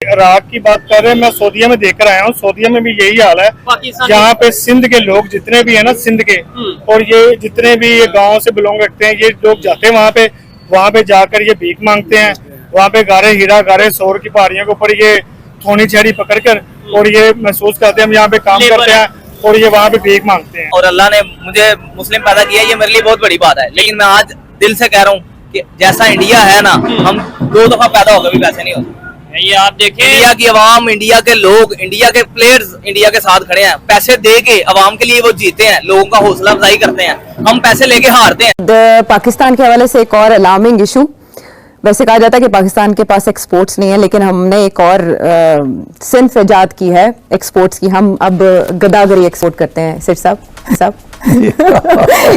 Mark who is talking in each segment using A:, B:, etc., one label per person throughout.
A: Iraq की बात कर रहे हैं, मैं सऊदीया में देखकर आया हूँ। सऊदीया में भी यही हाल है। यहाँ पे सिंध के लोग जितने भी है ना, सिंध के और ये जितने भी ये गांव से बिलोंग रखते हैं, ये लोग जाते हैं वहाँ पे जाकर ये भीख मांगते हैं। वहाँ पे गारे हीरा गारे सोर की पहाड़ियों के ऊपर ये थोनी छड़ी पकड़ कर और ये महसूस करते हैं हम यहाँ पे काम करते हैं और ये वहाँ पे भीख मांगते हैं।
B: और अल्लाह ने मुझे मुस्लिम पैदा किया, ये मेरे लिए बहुत बड़ी बात है। लेकिन मैं आज दिल से कह रहा हूँ कि जैसा इंडिया है ना, हम 2 दफा पैदा होकर भी वैसे नहीं होते।
C: ये आप देखें,
B: इंडिया की आवाम, इंडिया के लोग, इंडिया के प्लेयर्स इंडिया के साथ खड़े हैं। पैसे दे के आवाम के लिए वो जीते हैं, लोगों का हौसला अफजाई करते हैं। हम पैसे लेके हारते हैं।
D: पाकिस्तान के हवाले से एक और अलार्मिंग इशू, वैसे कहा जाता है कि पाकिस्तान के पास एक्सपोर्ट्स नहीं है, लेकिन हमने एक और सिंफ इजाद की है एक्सपोर्ट्स की। हम अब गदागरी एक्सपोर्ट करते हैं सिर साहब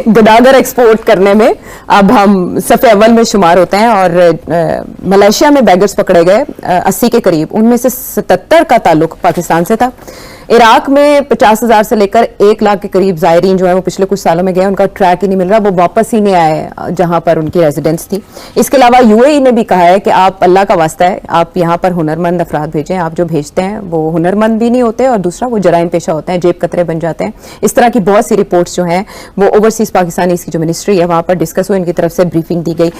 D: गदागर एक्सपोर्ट करने में अब हम सफ़े अव्वल में शुमार होते हैं। और मलेशिया में बैगर्स पकड़े गए 80 के करीब, उनमें से 77 का ताल्लुक पाकिस्तान से था। इराक में 50,000 से लेकर 1 लाख के करीब ज़ायरीन जो है वो पिछले कुछ सालों में गए, उनका ट्रैक ही नहीं मिल रहा, वो वापस ही नहीं आए जहां पर उनकी रेजिडेंस थी। इसके अलावा यूएई ने भी कहा है कि आप अल्लाह का वास्ता है, आप यहाँ पर हुनरमंद अफराद भेजें। आप जो भेजते हैं वो हुनरमंद भी नहीं होते और दूसरा वो जराइम पेशा होते हैं, जेब कतरे बन जाते हैं। इस तरह की बहुत सी रिपोर्ट्स जो हैं वो ओवरसीज पाकिस्तानी की जो मिनिस्ट्री है वहां पर डिस्कस हुई, इनकी तरफ से ब्रीफिंग दी गई।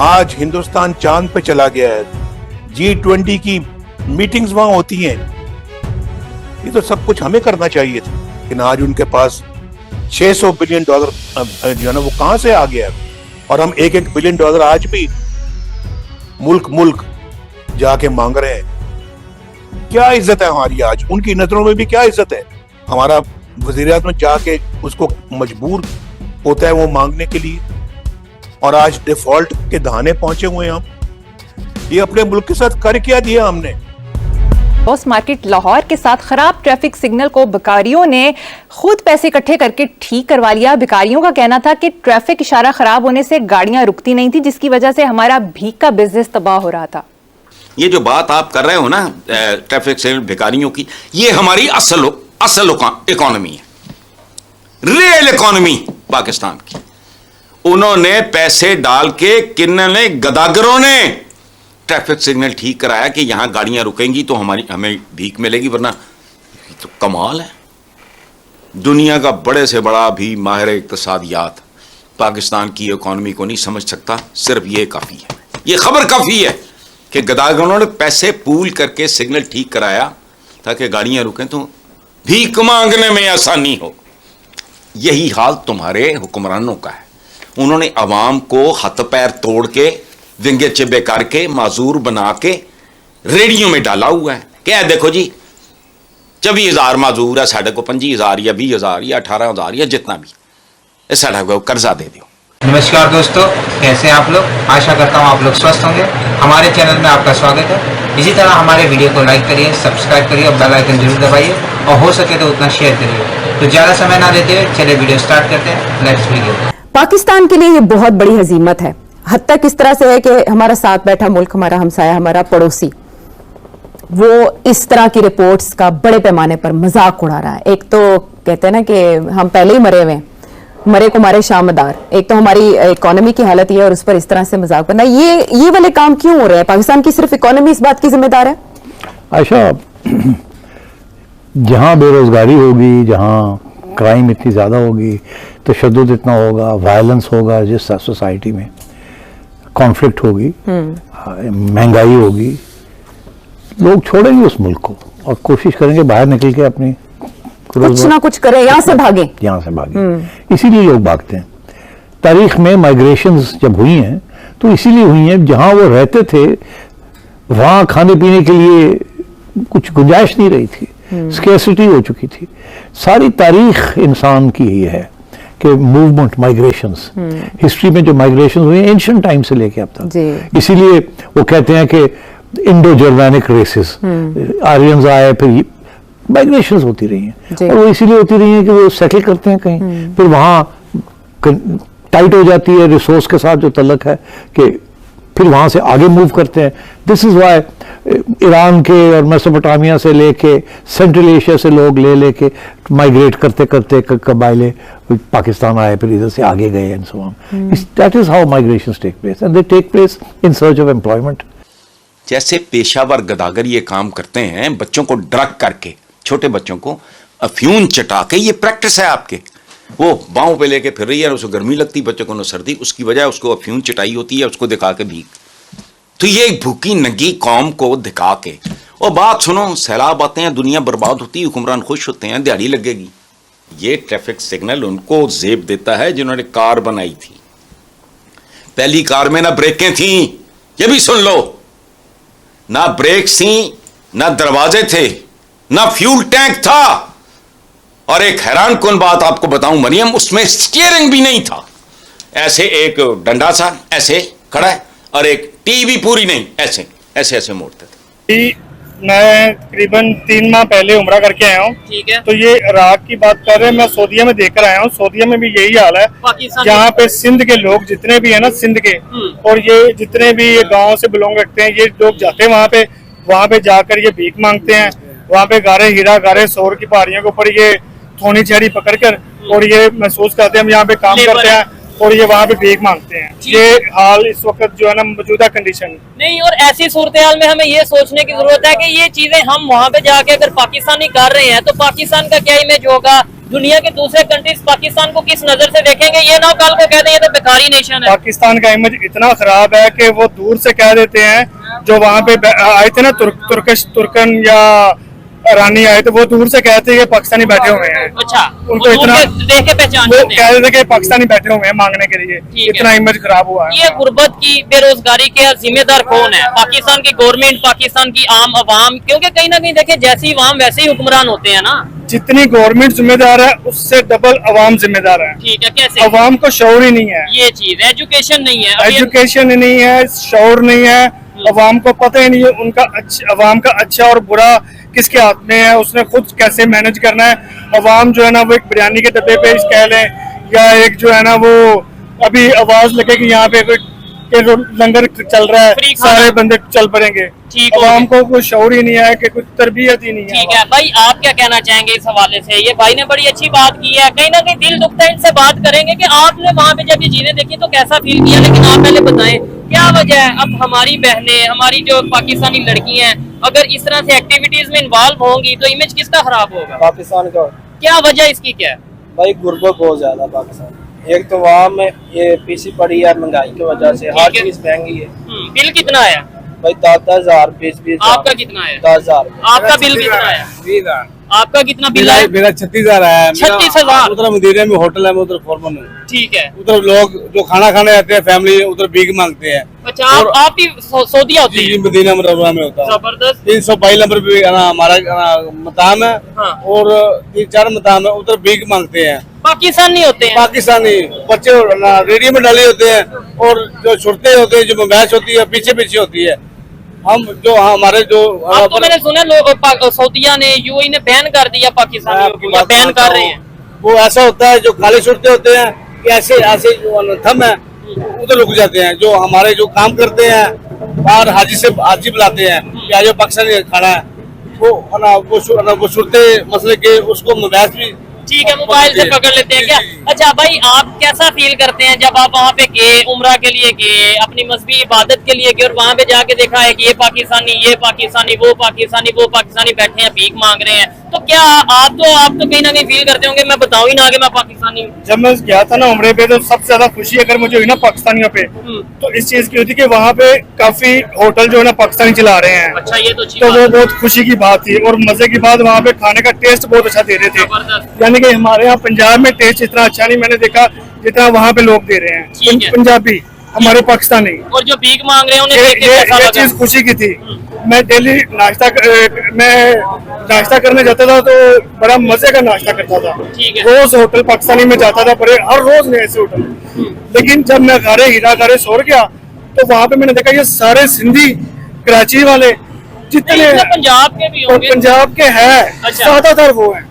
E: आज हिंदुस्तान चांद पे चला गया है, G20 की मीटिंग्स वहां होती हैं। ये तो सब कुछ हमें करना चाहिए था, लेकिन आज उनके पास $600 बिलियन जो है ना वो कहां से आ गया है। और हम $1 बिलियन आज भी मुल्क जाके मांग रहे हैं। क्या इज्जत है हमारी आज उनकी नजरों में भी? क्या इज्जत है? हमारा वज़ीर-ए-आज़म जाके उसको मजबूर होता है वो मांगने के लिए, और आज डिफॉल्ट के दहाने पहुंचे हुए हैं हम। ये अपने मुल्क के साथ कर क्या दिया हमने?
F: बॉस मार्केट लाहौर के साथ खराब ट्रैफिक सिग्नल को भिखारियों ने खुद पैसे इकट्ठे करके ठीक करवा लिया। भिखारियों का कहना था कि ट्रैफिक इशारा खराब होने से गाड़ियां रुकती नहीं थी, जिसकी वजह से हमारा भीख का बिजनेस तबाह हो रहा था।
G: ये जो बात आप कर रहे हो ना ट्रैफिक सिग्नल भिखारियों की, ये हमारी असल इकोनॉमी है, रियल इकोनॉमी पाकिस्तान की। उन्होंने पैसे डाल के किन्ने गदागरों ने ट्रैफिक सिग्नल ठीक कराया कि यहां गाड़ियां रुकेंगी तो हमें भीख मिलेगी, वरना तो कमाल है। दुनिया का बड़े से बड़ा भी माहिर इक्तिसादियात पाकिस्तान की इकोनॉमी को नहीं समझ सकता। सिर्फ ये काफी है, ये खबर काफी है कि गदागरों ने पैसे पूल करके सिग्नल ठीक कराया ताकि गाड़ियां रुकें तो भीख मांगने में आसानी हो। यही हाल तुम्हारे हुक्मरानों का है। उन्होंने अवाम को हाथ पैर तोड़ के विंगे चिब्बे करके माजूर बना के रेडियो में डाला हुआ है। क्या देखो जी 24,000 माजूर है, साढ़े को 25,000 या 20,000 या 18,000 या जितना भी, इस साढ़े को कर्जा दे दो।
H: नमस्कार दोस्तों, कैसे हैं आप लोग? आशा करता हूं आप लोग स्वस्थ होंगे। हमारे चैनल में आपका स्वागत है। इसी तरह हमारे वीडियो को लाइक करिए, सब्सक्राइब करिए और बेल आइकन जरूर दबाइए, और हो सके तो उतना शेयर करिए। तो ज्यादा समय ना देते हुए चलिए वीडियो स्टार्ट करते हैं। Let's begin.
D: पाकिस्तान के लिए ये बहुत बड़ी हजीमत है। हद तक इस तरह से है कि हमारा साथ बैठा मुल्क, हमारा हमसाया, हमारा पड़ोसी, वो इस तरह की रिपोर्ट्स का बड़े पैमाने पर मजाक उड़ा रहा है। एक तो कहते हैं ना कि हम पहले ही मरे हुए, मरे को मारे शामदार। एक तो हमारी इकोनॉमी की हालत ये और उस पर इस तरह से मजाक करना, ये वाले काम क्यों हो रहे हैं? पाकिस्तान की सिर्फ इकोनॉमी इस बात की जिम्मेदार है?
I: अच्छा, जहां बेरोजगारी होगी, जहां क्राइम इतनी ज्यादा होगी, तशद्दुद इतना होगा, वायलेंस होगा, जिस सोसाइटी में कॉन्फ्लिक्ट होगी, महंगाई होगी, लोग छोड़ेंगे उस मुल्क को और कोशिश करेंगे बाहर निकल के अपनी
D: कुछ ना कुछ करें, यहाँ से भागे।
I: इसीलिए लोग भागते हैं। तारीख में माइग्रेशंस जब हुई हैं तो इसीलिए हुई हैं, जहां वो रहते थे वहां खाने पीने के लिए कुछ गुंजाइश नहीं रही थी, स्केर्सिटी हो चुकी थी। सारी तारीख इंसान की ही है कि मूवमेंट, माइग्रेशंस, हिस्ट्री में जो माइग्रेशंस हुई एंशिएंट टाइम से लेके अब तक। इसीलिए वो कहते हैं कि इंडो जर्मैनिक रेसेस, आर्यंस आए, फिर माइग्रेशंस होती रही हैं, और वो इसीलिए होती रही हैं कि वो सेटल करते हैं कहीं, फिर वहाँ टाइट हो जाती है रिसोर्स के साथ जो तल्लक है, कि फिर वहाँ से आगे मूव करते हैं। दिस इज वाई ईरान के और मेसोपोटामिया से लेके सेंट्रल एशिया से लोग लेके माइग्रेट करते करते कबाइले पाकिस्तान आए, फिर इधर से आगे गए and so on. That is how migrations take place, and they take place in search of employment.
G: जैसे पेशावर गदागर ये काम करते हैं, बच्चों को ड्रग करके, छोटे बच्चों को अफ्यून चटा के, ये प्रैक्टिस है आपके। वो बाहों पे लेके फिर रही है, उसको गर्मी लगती, बच्चों को न सर्दी, उसकी वजह उसको अफ्यून चटाई होती है, उसको दिखा के भीख। तो ये एक भूखी नंगी कौम को दिखा के, और बात सुनो, सैलाब आते हैं, दुनिया बर्बाद होती है, हुक्मरान खुश होते हैं, दिहाड़ी लगेगी। ये ट्रैफिक सिग्नल उनको जेब देता है जिन्होंने कार बनाई थी। पहली कार में ना ब्रेकें थी, ये भी सुन लो, ना ब्रेक्स थी, ना दरवाजे थे, ना फ्यूल टैंक था, और एक हैरान कौन बात आपको बताऊं मरियम, उसमें स्टीयरिंग भी नहीं था। ऐसे एक डंडा सा ऐसे खड़ा है, और एक टीवी पूरी नहीं, ऐसे ऐसे ऐसे मोड़ते थे।
A: मैं तकरीबन 3 माह पहले उम्रा करके आया हूँ।
B: ठीक है।
A: तो ये इराक की बात कर रहे हैं, मैं सऊदीया में देख कर आया हूँ। सऊदीया में भी यही हाल है, जहाँ पे सिंध के लोग जितने भी है ना, सिंध के, और ये जितने भी ये गाँव से बिलोंग रखते हैं, ये लोग जाते हैं वहाँ पे जाकर ये भीख मांगते हैं। वहाँ पे गारे हीरा गारे सोर की पहाड़ियों के ऊपर ये थोनी छड़ी पकड़ कर, और ये महसूस करते हैं हम यहाँ पे काम करते हैं, और ये वहाँ पे भीख मांगते हैं। ये हाल इस वक्त जो है ना, मौजूदा कंडीशन
B: नहीं, और ऐसी सूरत हाल में हमें ये सोचने की जरूरत है कि ये चीजें हम वहाँ पे जाके अगर पाकिस्तानी कर रहे हैं तो पाकिस्तान का क्या इमेज होगा, दुनिया के दूसरे कंट्रीज पाकिस्तान को किस नजर से देखेंगे। ये ना कल को कहते हैं ये तो भिखारी नेशन है।
A: पाकिस्तान का इमेज इतना खराब है कि वो दूर से कह देते हैं, जो वहाँ पे आए थे ना तुर्कन या ईरानी आए थे, वो दूर से कहते हैं कि पाकिस्तानी बैठे हुए हैं।
B: अच्छा,
A: उनको इतना
B: देख के पहचान
A: वो
B: जाते हैं।
A: कह रहे थे कि पाकिस्तानी बैठे हुए हैं मांगने के लिए, इतना इमेज खराब हुआ है।
B: ये गुर्बत की, बेरोजगारी के जिम्मेदार कौन है? पाकिस्तान की गवर्नमेंट, पाकिस्तान की आम आवाम, क्योंकि कहीं ना कहीं देखें जैसी आवाम वैसे ही हुक्मरान होते हैं ना।
A: जितनी गवर्नमेंट जिम्मेदार है उससे डबल अवाम जिम्मेदार है।
B: ठीक है, कैसे?
A: अवाम को शऊर ही नहीं है,
B: ये चीज एजुकेशन नहीं है,
A: एजुकेशन नहीं है, शऊर नहीं है, अवाम को पता ही नहीं है उनका अवाम का अच्छा और बुरा किसके हाथ में है, उसने खुद कैसे मैनेज करना है। अवाम जो है ना, वो एक बिरयानी के डब्बे पे कह लें, या एक जो है ना, वो अभी आवाज लगे कि यहाँ पे कोई लंगर चल रहा है, सारे बंदे चल पड़ेंगे। अवाम को कोई शऊर ही नहीं है, कि कुछ तरबियत ही नहीं है।
B: ठीक है भाई, आप क्या कहना चाहेंगे इस हवाले से? ये भाई ने बड़ी अच्छी बात की है, कहीं ना कहीं दिल दुखता है। इनसे बात करेंगे कि आपने वहाँ पे जब ये चीजें देखी तो कैसा फील किया, लेकिन आप पहले बताएं क्या वजह है। अब हमारी बहनें, हमारी जो पाकिस्तानी लड़कियां हैं, अगर इस तरह से एक्टिविटीज में इन्वॉल्व होंगी तो इमेज किसका खराब होगा?
C: पाकिस्तान का।
B: क्या वजह इसकी क्या है?
C: भाई गुर्बत बहुत ज्यादा पाकिस्तान। एक तो वहाँ में ये पीसी पड़ी है महंगाई की वजह से, हर चीज महंगी है।
B: बिल कितना आया
C: भाई? 10,000 20,000।
B: आपका कितना है?
C: 10,000।
B: आपका बिल कितना आया?
C: 20,000।
B: आपका कितना बिल है?
C: मेरा 36,000 है।
B: 36,000।
C: उधर मदीने में होटल है, मैं उधर फॉरमन हूँ।
B: ठीक है।
C: उधर लोग जो खाना खाने आते हैं फैमिली, उधर भीख मांगते हैं।
B: अच्छा, आप भी सऊदीया होते हैं?
C: मदीना मुनव्वरा में होता है।
B: जबरदस्त।
C: 322 नंबर पे हमारा मकाम है,
B: हाँ।
C: और 3-4 मकाम है, उधर भीख मांगते हैं।
B: पाकिस्तानी होते हैं?
C: पाकिस्तानी बच्चे रेडियो में डाले होते हैं, और जो छुड़ते होते हैं, जो मैच होती है पीछे पीछे होती है। हम जो हमारे जो
B: अब तो मैंने सुना लोग सऊदीया ने, यूएई ने बैन कर दिया पाकिस्तानियों को, या बैन कर रहे हैं।
C: वो ऐसा होता है, जो खाली छुड़ते होते हैं कि ऐसे ऐसे जो थम है उधर रुक जाते हैं। जो हमारे जो काम करते हैं बाहर हाजी बुलाते हैं कि आज पाकिस्तानी खाना है, वो छुड़ते मसले के उसको मैच भी
B: ठीक है, मोबाइल से पकड़ लेते हैं क्या? अच्छा भाई, आप कैसा फील करते हैं जब आप वहाँ पे गए, उम्रा के लिए गए, अपनी मजहबी इबादत के लिए गए, और वहाँ पे जाके देखा है कि ये पाकिस्तानी वो पाकिस्तानी बैठे हैं, भीख मांग रहे हैं, तो क्या आप तो कहीं ना कहीं फील करते होंगे मैं बताऊं ही ना कि मैं पाकिस्तानी हूँ?
A: जब मैं गया था ना उम्रे पे, तो सबसे ज्यादा खुशी अगर मुझे हुई ना पाकिस्तानियों पे, तो इस चीज की होती कि वहाँ पे काफी होटल जो है ना पाकिस्तानी चला रहे हैं।
B: अच्छा, ये तो
A: तो वो बहुत खुशी की बात थी, और मजे की बात, वहाँ पे खाने का टेस्ट बहुत अच्छा दे रहे थे। यानी कि हमारे यहाँ पंजाब में टेस्ट इतना अच्छा नहीं मैंने देखा जितना वहाँ पे लोग दे रहे हैं, पंजाबी हमारे पाकिस्तानी।
B: और जो भीख मांग रहे हैं उन्हें देख के कैसा
A: ये
B: लगा?
A: चीज खुशी की थी। मैं डेली नाश्ता करने जाता था, तो बड़ा मजे का नाश्ता करता था। रोज होटल पाकिस्तानी में जाता था, पर हर रोज नहीं ऐसे होटल। लेकिन जब मैं गारे हीरा गारे सोर गया, तो वहाँ पे मैंने देखा ये सारे सिंधी, कराची वाले जितने
B: पंजाब के भी होंगे।
A: पंजाब के हैं, ज्यादातर वो हैं।